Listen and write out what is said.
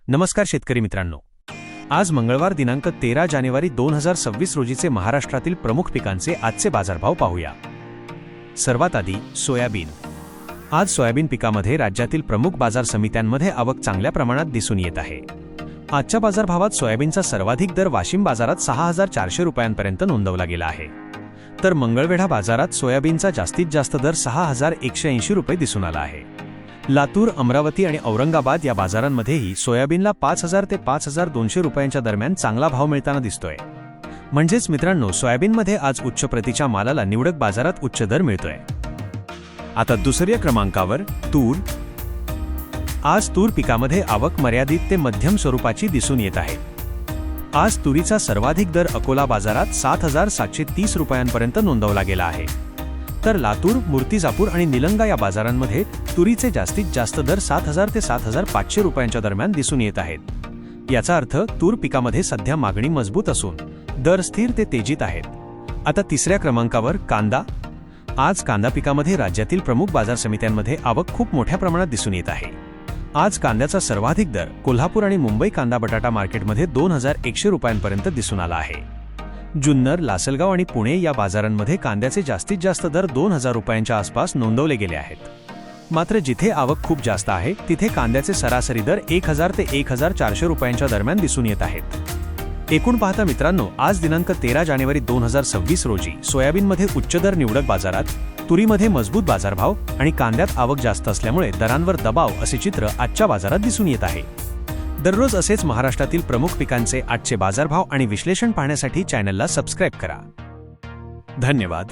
नमस्कार शेतकरी मित्रांनो, आज मंगळवार दिनांक 13 जानेवारी 2026 रोजीचे महाराष्ट्रातील प्रमुख पिकांचे आजचे बाजारभाव पाहूया। सर्वात आधी सोयाबीन। आज सोयाबीन पिकामध्ये राज्यातील प्रमुख बाजार समित्यांमध्ये आवक चांगल्या प्रमाणात दिसून येत आहे। आजच्या बाजारभावात सोयाबीनचा सर्वाधिक दर वाशिम बाजारात 6400 रुपयांपर्यंत नोंदवला गेला आहे, तर मंगळवेढा बाजारात सोयाबीनचा जास्तीत जास्त दर 6180 रुपये दिसून आला आहे। लातूर, अमरावती आणि औरंगाबाद या बाजारांमध्येही सोयाबीनला 5000 ते 5200 रुपयांच्या दरम्यान चांगला भाव मिळताना दिसतोय। म्हणजेच मित्रांनो, सोयाबीनमध्ये आज उच्च प्रतीच्या मालाला निवडक बाजारात उच्च दर मिळतोय। आता दुसऱ्या क्रमांकावर तूर। आज तूर पिकामध्ये आवक मर्यादित ते मध्यम स्वरूपाची दिसून येत आहे। आज तुरीचा सर्वाधिक दर अकोला बाजारात 7730 रुपयांपर्यंत नोंदवला गेला आहे, तर लातूर, मूर्तिजापूर आणि निलंगा या बाजारांमध्ये तुरीचे जास्तीत जास्त दर 7000 ते 7500 रुपयांच्या दरम्यान दिसून येत आहेत। याचा अर्थ तूर पिकामध्ये सध्या मागणी मजबूत असून दर स्थिर ते तेजीत आहेत। आता तिसऱ्या क्रमांकावर कांदा। आज कांदा पिकामध्ये राज्यातील प्रमुख बाजार समित्यांमध्ये आवक खूप मोठ्या प्रमाणात दिसून येत आहे। आज कांद्याचा सर्वाधिक दर कोल्हापूर आणि मुंबई कांदा बटाटा मार्केटमध्ये 2100 रुपयांपर्यंत दिसून आला आहे। जुन्नर, लासलगाव आणि पुणे या बाजारांमध्ये कांद्याचे जास्तीत जास्त दर 2000 रुपयांच्या आसपास नोंदवले गेले आहेत। मात्र जिथे आवक खूप जास्त आहे तिथे कांद्याचे सरासरी दर 1000 ते 1400 रुपयांच्या दरम्यान दिसून येत आहेत। एकूण पाहता मित्रांनो, आज दिनांक 13 जानेवारी 2026 रोजी सोयाबीनमध्ये उच्च दर निवडक बाजारात, तुरीमध्ये मजबूत बाजारभाव आणि कांद्यात आवक जास्त असल्यामुळे दरांवर दबाव असे चित्र आजच्या बाजारात दिसून येत आहे। दररोज असेच महाराष्ट्रातील प्रमुख पिकांचे आजचे बाजारभाव आणि विश्लेषण पाहण्यासाठी चॅनलला सबस्क्राईब करा। धन्यवाद।